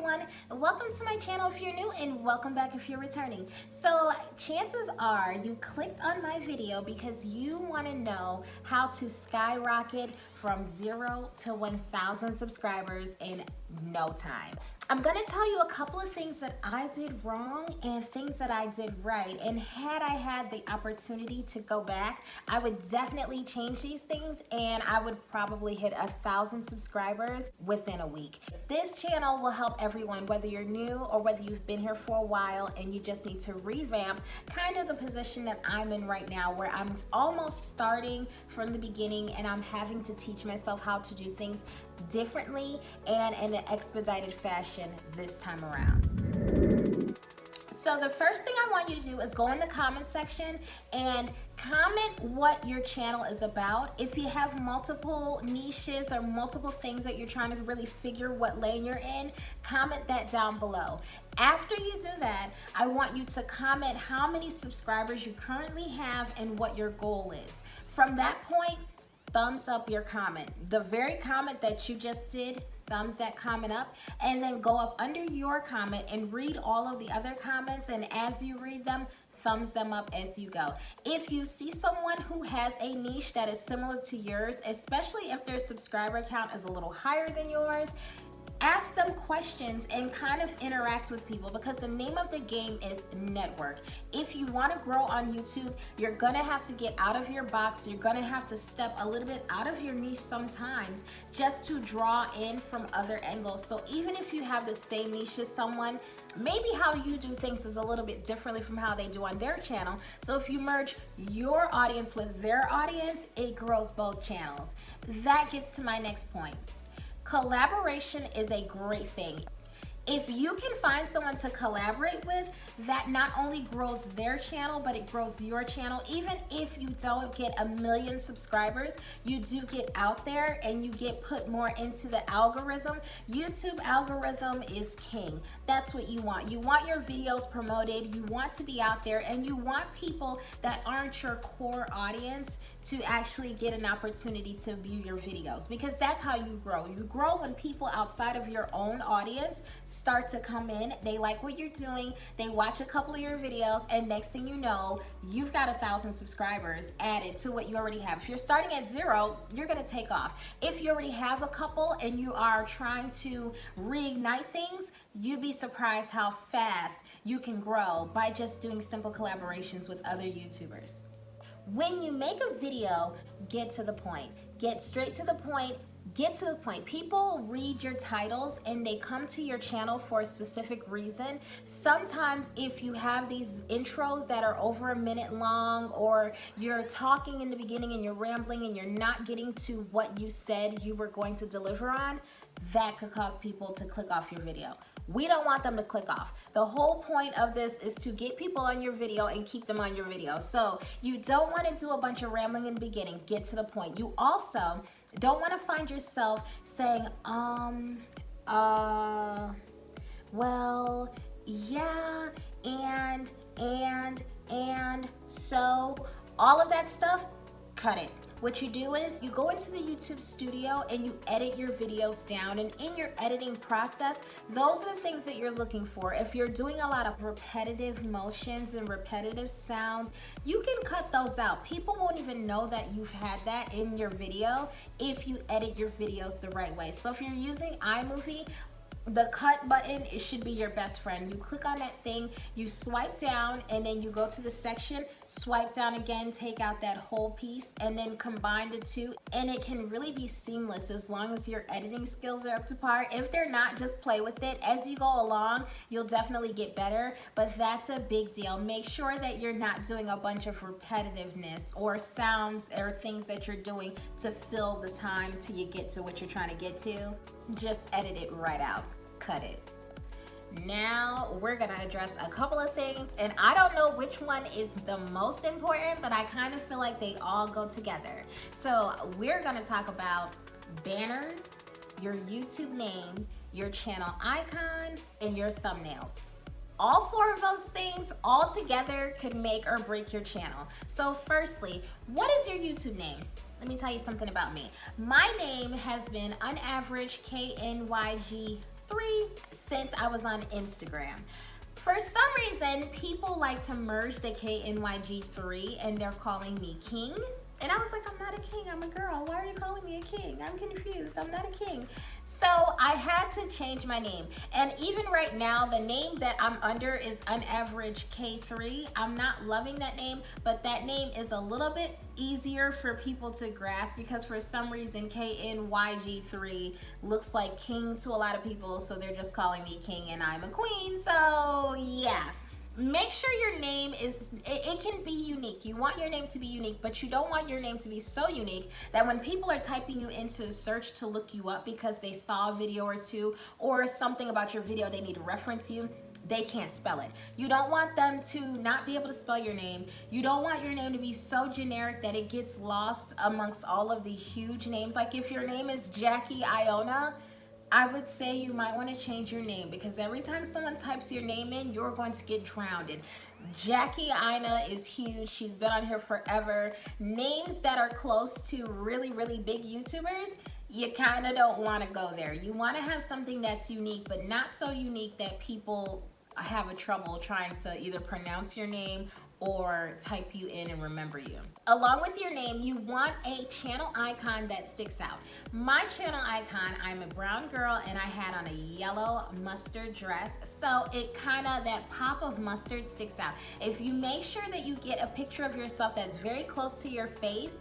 everyone, welcome to my channel if you're new and welcome back if you're returning. So chances are you clicked on my video because you want to know how to skyrocket from 0 to 1,000 subscribers in no time. I'm going to tell you a couple of things that I did wrong and things that I did right, and had I had the opportunity to go back, I would definitely change these things and I would probably hit 1,000 subscribers within a week. This channel will help everyone, whether you're new or whether you've been here for a while and you just need to revamp kind of the position that I'm in right now, where I'm almost starting from the beginning and I'm having to teach myself how to do things differently and in an expedited fashion this time around. So the first thing I want you to do is go in the comment section and comment what your channel is about. If you have multiple niches or multiple things that you're trying to really figure what lane you're in, comment that down below. After you do that, I want you to comment how many subscribers you currently have and what your goal is. From that point, thumbs up your comment. The very comment that you just did, thumbs that comment up, and then go up under your comment and read all of the other comments, and as you read them, thumbs them up as you go. If you see someone who has a niche that is similar to yours, especially if their subscriber count is a little higher than yours, ask them questions and kind of interact with people, because the name of the game is network. If you want to grow on YouTube, you're gonna have to get out of your box. You're gonna have to step a little bit out of your niche sometimes just to draw in from other angles. So even if you have the same niche as someone, maybe how you do things is a little bit differently from how they do on their channel. So if you merge your audience with their audience, it grows both channels. That gets to my next point. Collaboration is a great thing. If you can find someone to collaborate with, that not only grows their channel, but it grows your channel. Even if you don't get 1 million subscribers, you do get out there and you get put more into the algorithm. YouTube algorithm is king. That's what you want. You want your videos promoted, you want to be out there, and you want people that aren't your core audience to actually get an opportunity to view your videos, because that's how you grow. You grow when people outside of your own audience start to come in, they like what you're doing, they watch a couple of your videos, and next thing you know, you've got 1,000 subscribers added to what you already have. If you're starting at 0, you're gonna take off. If you already have a couple and you are trying to reignite things, you'd be surprised how fast you can grow by just doing simple collaborations with other YouTubers. When you make a video, get to the point. Get straight to the point. Get to the point. People read your titles and they come to your channel for a specific reason. Sometimes if you have these intros that are over 1 minute long, or you're talking in the beginning and you're rambling and you're not getting to what you said you were going to deliver on, that could cause people to click off your video. We don't want them to click off. The whole point of this is to get people on your video and keep them on your video. So you don't want to do a bunch of rambling in the beginning. Get to the point. You also don't want to find yourself saying, well, yeah, and, so, all of that stuff, cut it. What you do is you go into the YouTube studio and you edit your videos down, and in your editing process, those are the things that you're looking for. If you're doing a lot of repetitive motions and repetitive sounds, you can cut those out. People won't even know that you've had that in your video if you edit your videos the right way. So if you're using iMovie, the cut button, it should be your best friend. You click on that thing, you swipe down, and then you go to the section, swipe down again, take out that whole piece, and then combine the two, and it can really be seamless as long as your editing skills are up to par. If they're not, just play with it. As you go along, you'll definitely get better, but that's a big deal. Make sure that you're not doing a bunch of repetitiveness or sounds or things that you're doing to fill the time till you get to what you're trying to get to. Just edit it right out. Cut it. Now we're gonna address a couple of things, and I don't know which one is the most important, but I kind of feel like they all go together. So we're gonna talk about banners, your YouTube name, your channel icon, and your thumbnails. All 4 of those things all together could make or break your channel. So firstly, what is your YouTube name? Let me tell you something about me. My name has been Unaverage KNYG 3 since I was on Instagram. For some reason, people like to merge the KNYG3 and they're calling me king. And I was like, I'm not a king, I'm a girl. Why are you calling me a king? I'm confused, I'm not a king. So I had to change my name. And even right now, the name that I'm under is Unaverage K3. I'm not loving that name, but that name is a little bit easier for people to grasp because for some reason, KNYG3 looks like king to a lot of people. So they're just calling me king and I'm a queen. So yeah. Make sure your name it can be unique. You want your name to be unique, but you don't want your name to be so unique that when people are typing you into the search to look you up because they saw a video or two or something about your video they need to reference you, they can't spell it. You don't want them to not be able to spell your name. You don't want your name to be so generic that it gets lost amongst all of the huge names. Like if your name is Jackie Iona, I would say you might want to change your name because every time someone types your name in, you're going to get drowned. Jackie Ina is huge. She's been on here forever. Names that are close to really, really big YouTubers, you kind of don't want to go there. You want to have something that's unique, but not so unique that people have a trouble trying to either pronounce your name or type you in and remember you. Along with your name, you want a channel icon that sticks out. My channel icon, I'm a brown girl and I had on a yellow mustard dress. So it kind of, that pop of mustard sticks out. If you make sure that you get a picture of yourself that's very close to your face,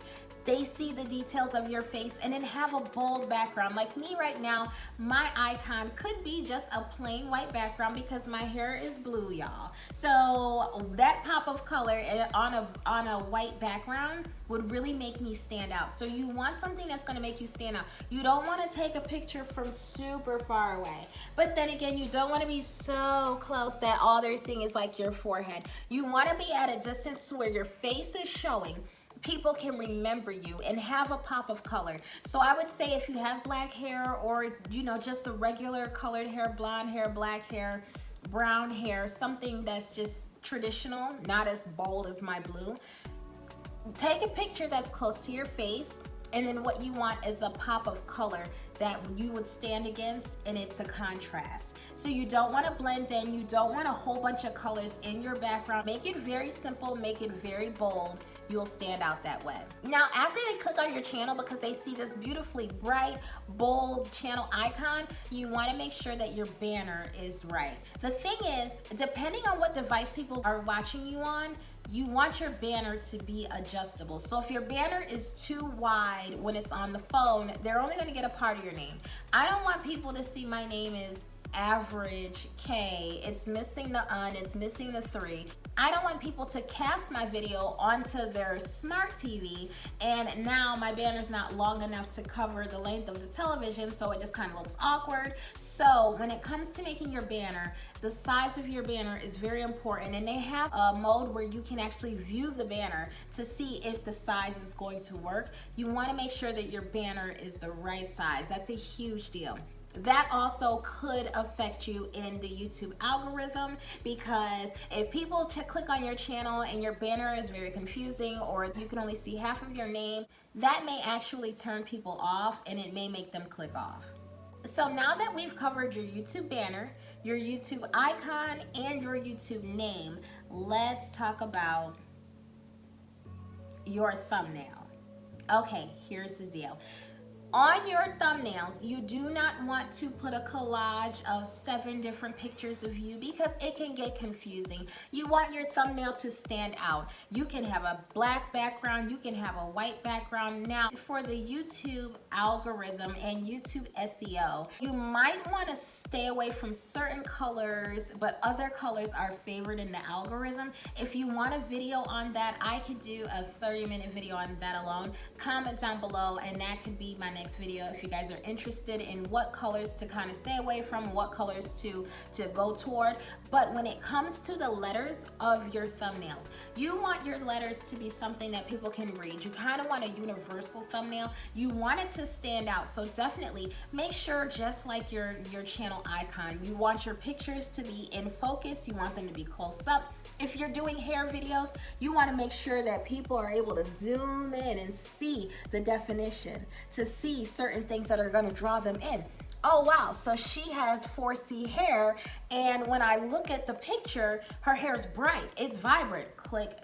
they see the details of your face and then have a bold background. Like me right now, my icon could be just a plain white background because my hair is blue, y'all. So that pop of color on a white background would really make me stand out. So you want something that's gonna make you stand out. You don't wanna take a picture from super far away. But then again, you don't wanna be so close that all they're seeing is like your forehead. You wanna be at a distance where your face is showing. People can remember you and have a pop of color. So I would say if you have black hair or just a regular colored hair, blonde hair, black hair, brown hair, something that's just traditional, not as bold as my blue, take a picture that's close to your face. And then what you want is a pop of color that you would stand against, and it's a contrast. So you don't want to blend in, you don't want a whole bunch of colors in your background. Make it very simple, make it very bold. You'll stand out that way. Now, after they click on your channel because they see this beautifully bright, bold channel icon, you want to make sure that your banner is right. The thing is, depending on what device people are watching you on, you want your banner to be adjustable. So if your banner is too wide when it's on the phone, they're only going to get a part of your name. I don't want people to see my name is Average K. It's missing the it's missing the 3. I don't want people to cast my video onto their smart TV and now my banner's not long enough to cover the length of the television, so it just kind of looks awkward. So when it comes to making your banner, the size of your banner is very important, and they have a mode where you can actually view the banner to see if the size is going to work. You want to make sure that your banner is the right size. That's a huge deal. That also could affect you in the YouTube algorithm, because if people click on your channel and your banner is very confusing or you can only see half of your name, that may actually turn people off and it may make them click off. So now that we've covered your YouTube banner, your YouTube icon, and your YouTube name, let's talk about your thumbnail. Okay, here's the deal. On your thumbnails, you do not want to put a collage of 7 different pictures of you because it can get confusing. You want your thumbnail to stand out. You can have a black background, you can have a white background. Now, for the YouTube algorithm and YouTube SEO, you might want to stay away from certain colors, but other colors are favored in the algorithm. If you want a video on that, I could do a 30-minute video on that alone. Comment down below and that could be my next video if you guys are interested in what colors to kind of stay away from, what colors to go toward. But when it comes to the letters of your thumbnails, you want your letters to be something that people can read. You kind of want a universal thumbnail. You want it to stand out. So definitely make sure, just like your channel icon, you want your pictures to be in focus. You want them to be close up. If you're doing hair videos, you want to make sure that people are able to zoom in and see the definition, to see certain things that are going to draw them in. oh wow, so she has 4C hair, and when I look at the picture, her hair is bright, it's vibrant.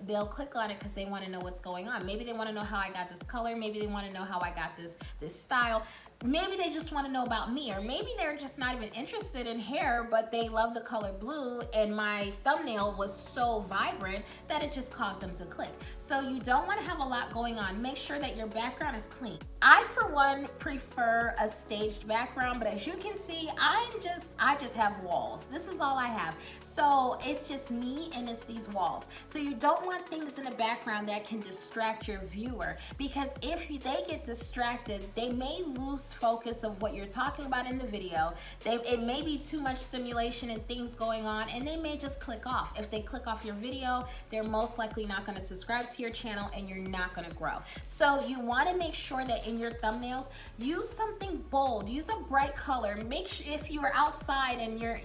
They'll click on it because they want to know what's going on. Maybe they want to know how I got this color, maybe they want to know how I got this style. Maybe they just want to know about me, or maybe they're just not even interested in hair, but they love the color blue, and my thumbnail was so vibrant that it just caused them to click. So you don't want to have a lot going on. Make sure that your background is clean. I, for one, prefer a staged background, but as you can see, I just have walls. This is all I have. So it's just me and it's these walls. So you don't want things in the background that can distract your viewer, because if they get distracted, they may lose focus of what you're talking about in the video. It may be too much stimulation and things going on, and they may just click off. If they click off your video, they're most likely not going to subscribe to your channel, and you're not going to grow. So you want to make sure that in your thumbnails, use something bold, use a bright color. Make sure if you're outside and you're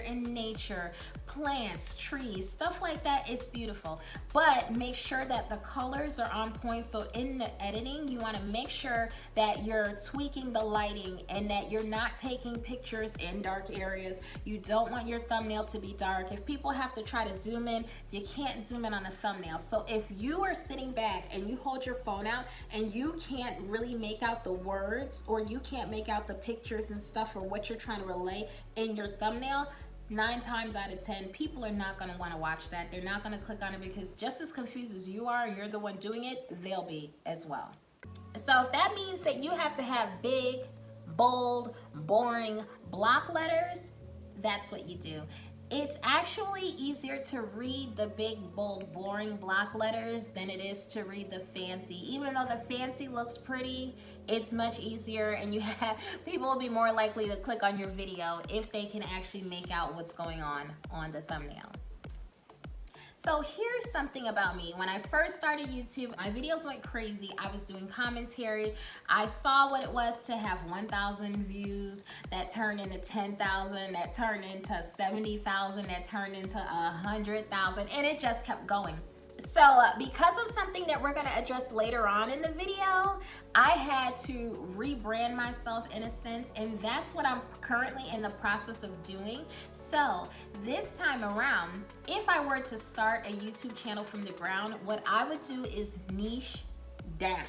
in nature, plants, trees, stuff like that, it's beautiful. But make sure that the colors are on point. So in the editing, you want to make sure that you're tweaking the lighting and that you're not taking pictures in dark areas. You don't want your thumbnail to be dark. If people have to try to zoom in, you can't zoom in on a thumbnail. So if you are sitting back and you hold your phone out and you can't really make out the words, or you can't make out the pictures and stuff, or what you're trying to relay in your thumbnail, 9 times out of 10, people are not going to want to watch that. They're not going to click on it, because just as confused as you are and you're the one doing it, they'll be as well. So if that means that you have to have big, bold, boring block letters, that's what you do. It's actually easier to read the big, bold, boring block letters than it is to read the fancy. Even though the fancy looks pretty, it's much easier, and people will be more likely to click on your video if they can actually make out what's going on the thumbnail. So here's something about me. When I first started YouTube, my videos went crazy. I was doing commentary. I saw what it was to have 1,000 views that turned into 10,000, that turned into 70,000, that turned into 100,000, and it just kept going. So because of something that we're going to address later on in the video, I had to rebrand myself in a sense, and that's what I'm currently in the process of doing. So this time around, if I were to start a YouTube channel from the ground, what I would do is niche down.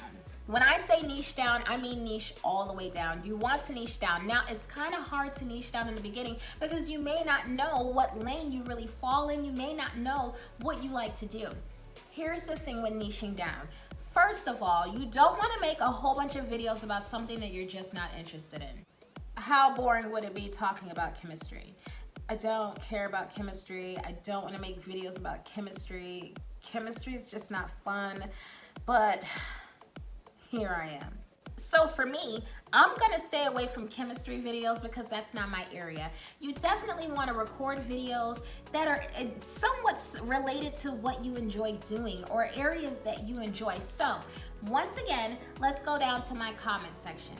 When I say niche down, I mean niche all the way down. You want to niche down. Now, it's kind of hard to niche down in the beginning because you may not know what lane you really fall in. You may not know what you like to do. Here's the thing with niching down. First of all, you don't want to make a whole bunch of videos about something that you're just not interested in. How boring would it be talking about chemistry? I don't care about chemistry. I don't want to make videos about chemistry. Chemistry is just not fun, but here I am. So for me, I'm gonna stay away from chemistry videos because that's not my area. You definitely want to record videos that are somewhat related to what you enjoy doing, or areas that you enjoy. So once again, let's go down to my comment section.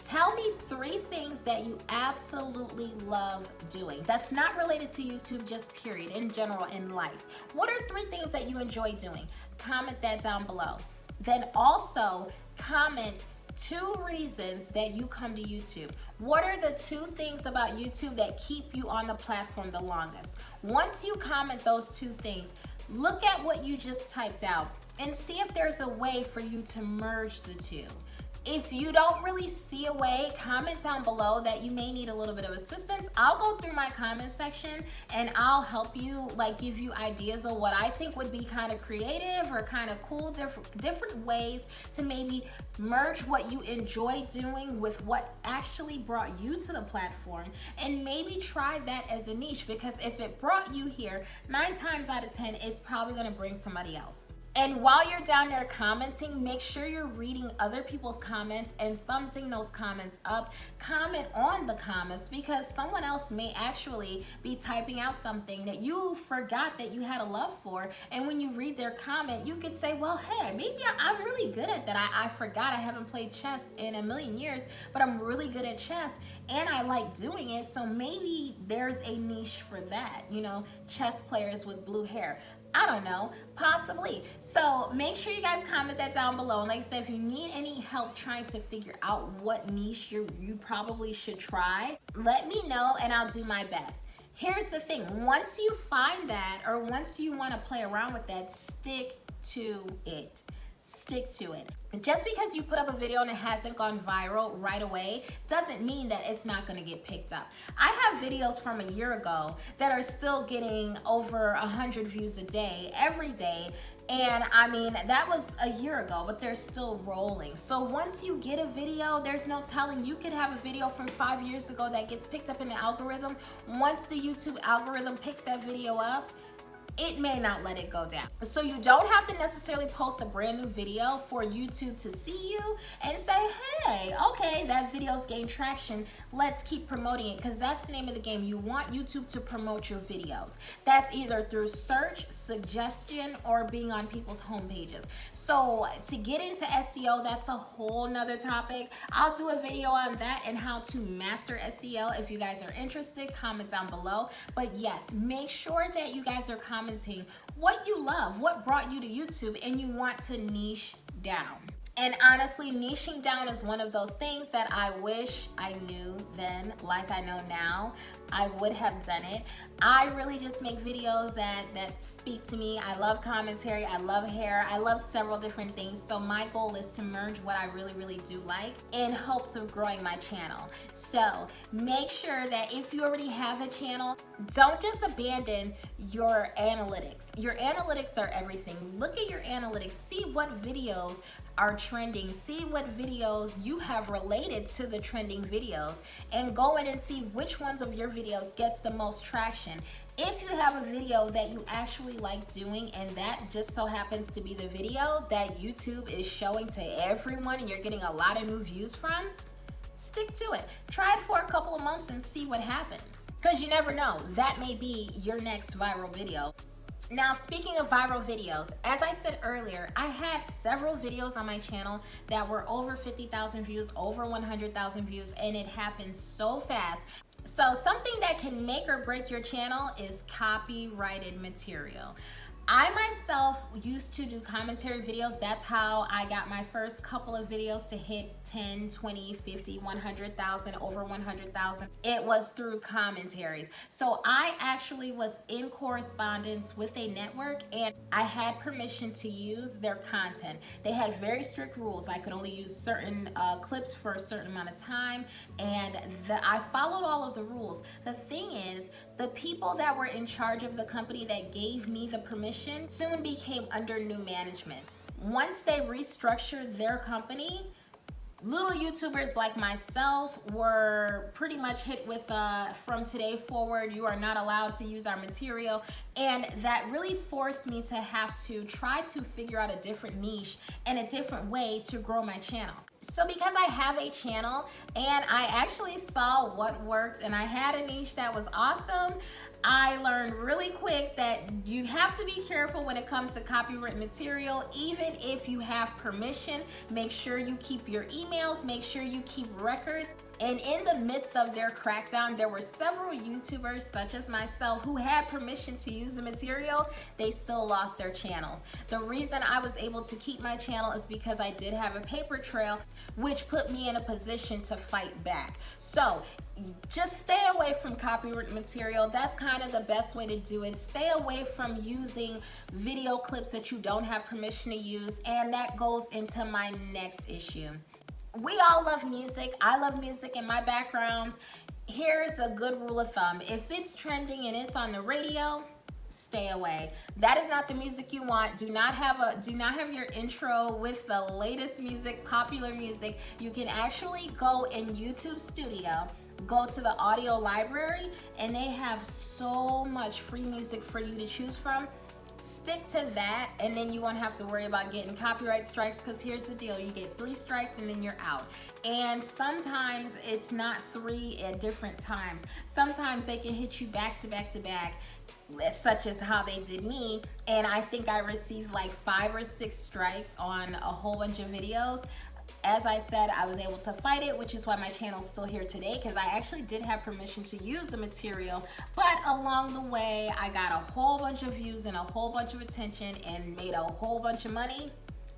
Tell me 3 things that you absolutely love doing. That's not related to YouTube, just period, in general, in life. What are 3 things that you enjoy doing? Comment that down below. Then also comment 2 reasons that you come to YouTube. What are the 2 things about YouTube that keep you on the platform the longest? Once you comment those 2 things, look at what you just typed out and see if there's a way for you to merge the 2. If you don't really see a way, comment down below that you may need a little bit of assistance. I'll go through my comment section and I'll help you, give you ideas of what I think would be kind of creative or kind of cool, different ways to maybe merge what you enjoy doing with what actually brought you to the platform, and maybe try that as a niche, because if it brought you here, 9 times out of 10, it's probably going to bring somebody else. And while you're down there commenting, make sure you're reading other people's comments and thumbsing those comments up. Comment on the comments, because someone else may actually be typing out something that you forgot that you had a love for. And when you read their comment, you could say, well, hey, maybe I'm really good at that. I forgot. I haven't played chess in a million years, but I'm really good at chess and I like doing it. So maybe there's a niche for that, chess players with blue hair. I don't know, possibly. So make sure you guys comment that down below. And like I said, if you need any help trying to figure out what niche you probably should try, let me know and I'll do my best. Here's the thing, once you find that, or once you want to play around with that, stick to it. Stick to it. Just because you put up a video and it hasn't gone viral right away doesn't mean that it's not going to get picked up. I have videos from a year ago that are still getting over 100 views a day, every day. And I mean, that was a year ago, but they're still rolling. So once you get a video, there's no telling. You could have a video from 5 years ago that gets picked up in the algorithm. Once the YouTube algorithm picks that video up, it may not let it go down. So you don't have to necessarily post a brand new video for YouTube to see you and say, hey, okay, that video's gained traction, let's keep promoting it, because that's the name of the game. You want YouTube to promote your videos. That's either through search, suggestion, or being on people's home pages. So to get into SEO, that's a whole nother topic. I'll do a video on that and how to master SEO. If you guys are interested, comment down below. But yes, make sure that you guys are commenting what you love, what brought you to YouTube, and you want to niche down. And honestly, niching down is one of those things that I wish I knew then, like I know now. I would have done it. I really just make videos that speak to me. I love commentary, I love hair, I love several different things. So my goal is to merge what I really do like in hopes of growing my channel. So make sure that if you already have a channel, don't just abandon your analytics. Your analytics are everything. Look at your analytics, see what videos are trending, see what videos you have related to the trending videos, and go in and see which ones of your videos gets the most traction. If you have a video that you actually like doing and that just so happens to be the video that YouTube is showing to everyone and you're getting a lot of new views from, stick to it. Try it for a couple of months and see what happens, because you never know, that may be your next viral video. Now, speaking of viral videos, as I said earlier, I had several videos on my channel that were over 50,000 views, over 100,000 views, and it happened so fast. So something that can make or break your channel is copyrighted material. I myself used to do commentary videos. That's how I got my first couple of videos to hit 10, 20, 50, 100,000, over 100,000. It was through commentaries. So I actually was in correspondence with a network and I had permission to use their content. They had very strict rules. I could only use certain clips for a certain amount of time, and I followed all of the rules. The thing is, the people that were in charge of the company that gave me the permission soon became under new management. Once they restructured their company, little YouTubers like myself were pretty much hit with from today forward, you are not allowed to use our material. And that really forced me to have to try to figure out a different niche and a different way to grow my channel. So because I have a channel and I actually saw what worked and I had a niche that was awesome, I learned really quick that you have to be careful when it comes to copyright material. Even if you have permission, make sure you keep your emails, make sure you keep records. And in the midst of their crackdown, there were several YouTubers such as myself who had permission to use the material. They still lost their channels. The reason I was able to keep my channel is because I did have a paper trail, which put me in a position to fight back. So just stay away from copyright material. That's kind of the best way to do it. Stay away from using video clips that you don't have permission to use. And that goes into my next issue. We all love music. I love music in my background. Here's a good rule of thumb. If it's trending and it's on the radio, stay away. That is not the music you want. Do not have your intro with the latest music, popular music. You can actually go in YouTube Studio, go to the audio library, and they have so much free music for you to choose from. Stick to that, and then you won't have to worry about getting copyright strikes, because here's the deal, you get 3 strikes and then you're out. And sometimes it's not 3 at different times. Sometimes they can hit you back to back to back. such as how they did me, and I think I received like 5 or 6 strikes on a whole bunch of videos. As I said, I was able to fight it, which is why my channel is still here today, because I actually did have permission to use the material, but along the way I got a whole bunch of views and a whole bunch of attention and made a whole bunch of money,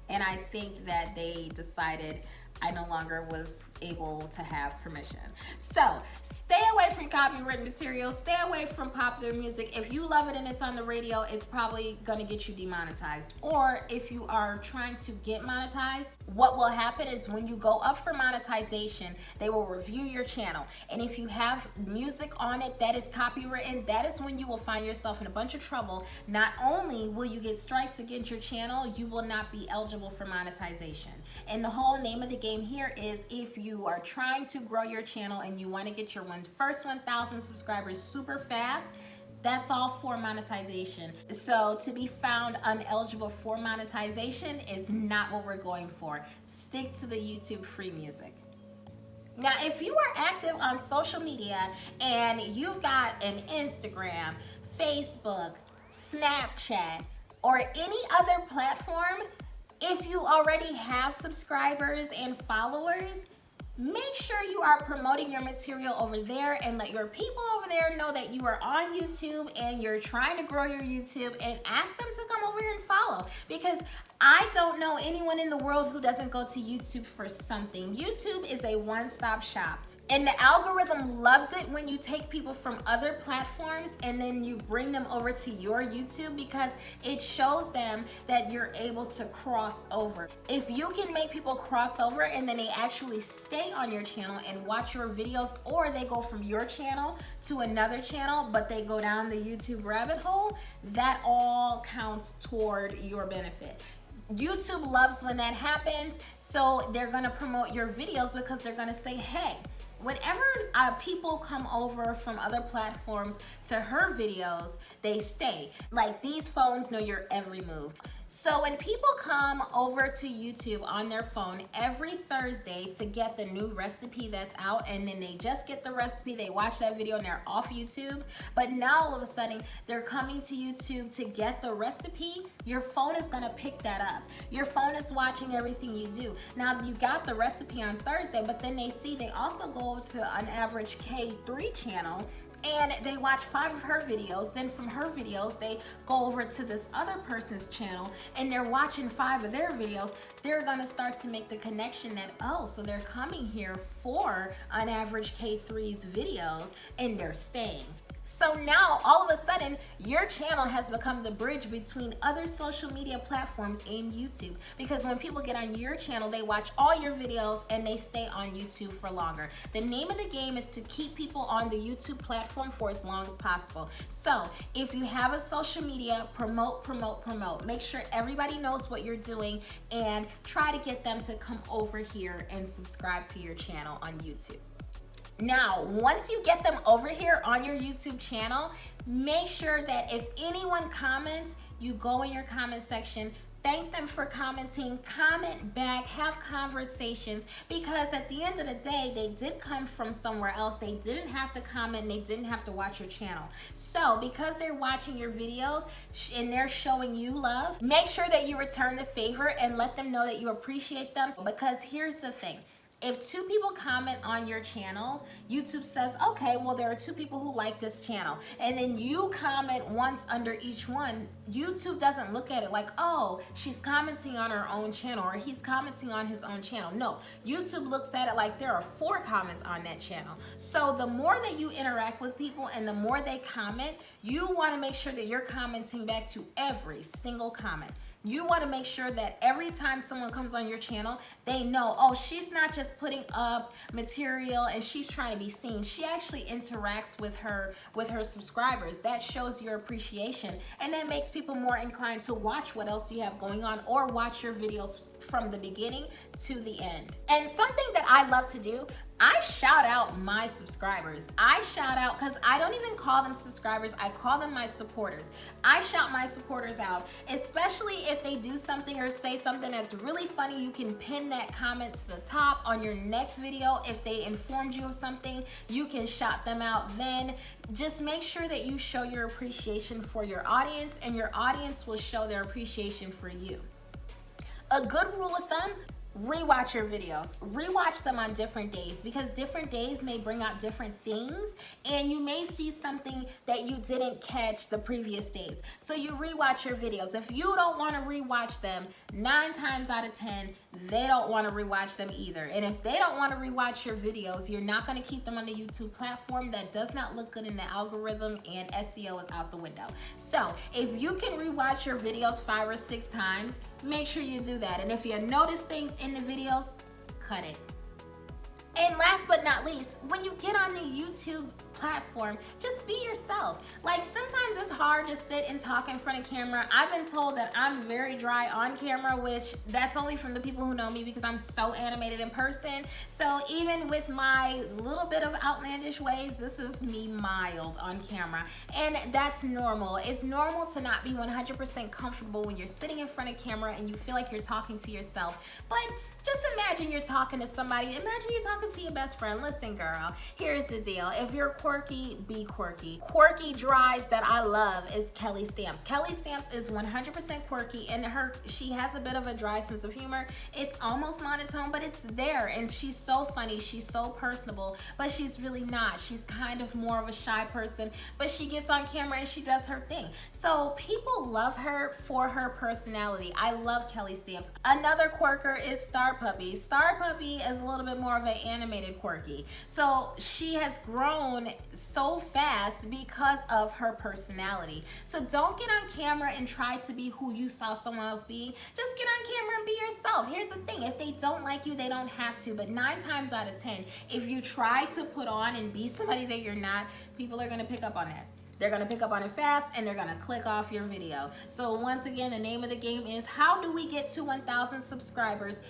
and I think that they decided I no longer was able to have permission. So stay away from copywritten material, stay away from popular music. If you love it and it's on the radio, it's probably gonna get you demonetized. Or if you are trying to get monetized, what will happen is when you go up for monetization, they will review your channel. And if you have music on it that is copywritten, that is when you will find yourself in a bunch of trouble. Not only will you get strikes against your channel, you will not be eligible for monetization. And the whole name of the game here is, if you are trying to grow your channel and you want to get your first 1,000 subscribers super fast, that's all for monetization. So to be found uneligible for monetization is not what we're going for. Stick to the YouTube free music. Now, if you are active on social media and you've got an Instagram, Facebook, Snapchat, or any other platform, if you already have subscribers and followers, make sure you are promoting your material over there and let your people over there know that you are on YouTube and you're trying to grow your YouTube, and ask them to come over here and follow, because I don't know anyone in the world who doesn't go to YouTube for something. YouTube is a one-stop shop. And the algorithm loves it when you take people from other platforms and then you bring them over to your YouTube, because it shows them that you're able to cross over. If you can make people cross over and then they actually stay on your channel and watch your videos, or they go from your channel to another channel but they go down the YouTube rabbit hole, that all counts toward your benefit. YouTube loves when that happens, so they're gonna promote your videos because they're gonna say, hey, whenever people come over from other platforms to her videos, they stay. Like, these phones know your every move. So when people come over to YouTube on their phone every Thursday to get the new recipe that's out, and then they just get the recipe, they watch that video and they're off YouTube, but now all of a sudden they're coming to YouTube to get the recipe, your phone is gonna pick that up. Your phone is watching everything you do. Now, you got the recipe on Thursday, but then they also go to an average K3 channel and they watch 5 of her videos. Then from her videos, they go over to this other person's channel and they're watching 5 of their videos. They're gonna start to make the connection that, oh, so they're coming here for an average K3's videos and they're staying. So now, all of a sudden, your channel has become the bridge between other social media platforms and YouTube. Because when people get on your channel, they watch all your videos and they stay on YouTube for longer. The name of the game is to keep people on the YouTube platform for as long as possible. So if you have a social media, promote, promote, promote. Make sure everybody knows what you're doing and try to get them to come over here and subscribe to your channel on YouTube. Now, once you get them over here on your YouTube channel, make sure that if anyone comments, you go in your comment section, thank them for commenting, comment back, have conversations, because at the end of the day, they did come from somewhere else. They didn't have to comment, they didn't have to watch your channel. So because they're watching your videos and they're showing you love, make sure that you return the favor and let them know that you appreciate them. Because here's the thing. If 2 people comment on your channel, YouTube says, okay, well, there are 2 people who like this channel. And then you comment once under each one. YouTube doesn't look at it like, oh, she's commenting on her own channel or he's commenting on his own channel. No, YouTube looks at it like there are 4 comments on that channel. So the more that you interact with people and the more they comment, you want to make sure that you're commenting back to every single comment. You want to make sure that every time someone comes on your channel, they know, oh, she's not just putting up material and she's trying to be seen. She actually interacts with her subscribers. That shows your appreciation, and that makes people more inclined to watch what else you have going on or watch your videos from the beginning to the end. And something that I love to do, I shout out my subscribers. I shout out, because I don't even call them subscribers, I call them my supporters. I shout my supporters out, especially if they do something or say something that's really funny. You can pin that comment to the top on your next video. If they informed you of something, you can shout them out then. Just make sure that you show your appreciation for your audience, and your audience will show their appreciation for you. A good rule of thumb, rewatch your videos. Rewatch them on different days, because different days may bring out different things, and you may see something that you didn't catch the previous days. So you rewatch your videos. If you don't want to rewatch them, 9 times out of 10, they don't want to rewatch them either. And if they don't want to rewatch your videos, you're not going to keep them on the YouTube platform. That does not look good in the algorithm, and SEO is out the window. So if you can rewatch your videos 5 or 6 times, make sure you do that. And if you notice things in the videos, cut it. And last but not least, when you get on the YouTube platform, just be yourself. Like, sometimes it's hard to sit and talk in front of camera. I've been told that I'm very dry on camera, which that's only from the people who know me, because I'm so animated in person. So even with my little bit of outlandish ways, this is me mild on camera. And that's normal. It's normal to not be 100% comfortable when you're sitting in front of camera and you feel like you're talking to yourself. But just imagine you're talking to somebody. Imagine you're talking to your best friend. Listen, girl, here's the deal. If you're quirky, be quirky. Quirky dries that I love is Kelly Stamps. Kelly Stamps is 100% quirky, and she has a bit of a dry sense of humor. It's almost monotone, but it's there, and she's so funny. She's so personable, but she's really not. She's kind of more of a shy person, but she gets on camera and she does her thing. So people love her for her personality. I love Kelly Stamps. Another quirker is Star Puppy. Star Puppy is a little bit more of an animated quirky. So she has grown so fast because of her personality. So don't get on camera and try to be who you saw someone else be. Just get on camera and be yourself. Here's the thing, if they don't like you, they don't have to. But 9 times out of 10, if you try to put on and be somebody that you're not, people are going to pick up on that. They're going to pick up on it fast, and they're going to click off your video. So once again, the name of the game is, how do we get to 1,000 subscribers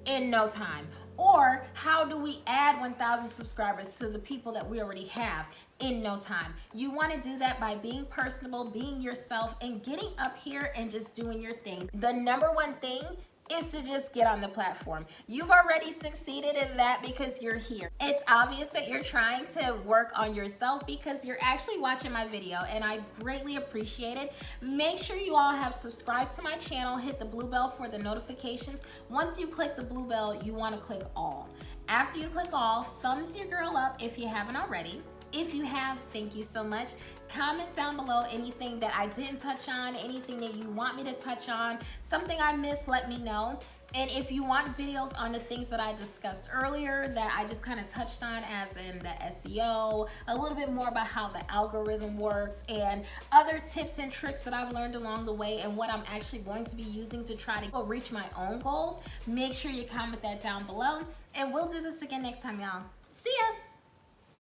in no time? Or how do we add 1,000 subscribers to the people that we already have in no time? You want to do that by being personable, being yourself, and getting up here and just doing your thing. The number one thing is to just get on the platform. You've already succeeded in that because you're here. It's obvious that you're trying to work on yourself because you're actually watching my video, and I greatly appreciate it. Make sure you all have subscribed to my channel. Hit the blue bell for the notifications. Once you click the blue bell, you want to click all. After you click all, thumbs your girl up if you haven't already. If you have, thank you so much. Comment down below anything that I didn't touch on, anything that you want me to touch on, something I missed, let me know. And if you want videos on the things that I discussed earlier that I just kind of touched on, as in the SEO, a little bit more about how the algorithm works, and other tips and tricks that I've learned along the way, and what I'm actually going to be using to try to go reach my own goals, make sure you comment that down below. And we'll do this again next time, y'all. See ya!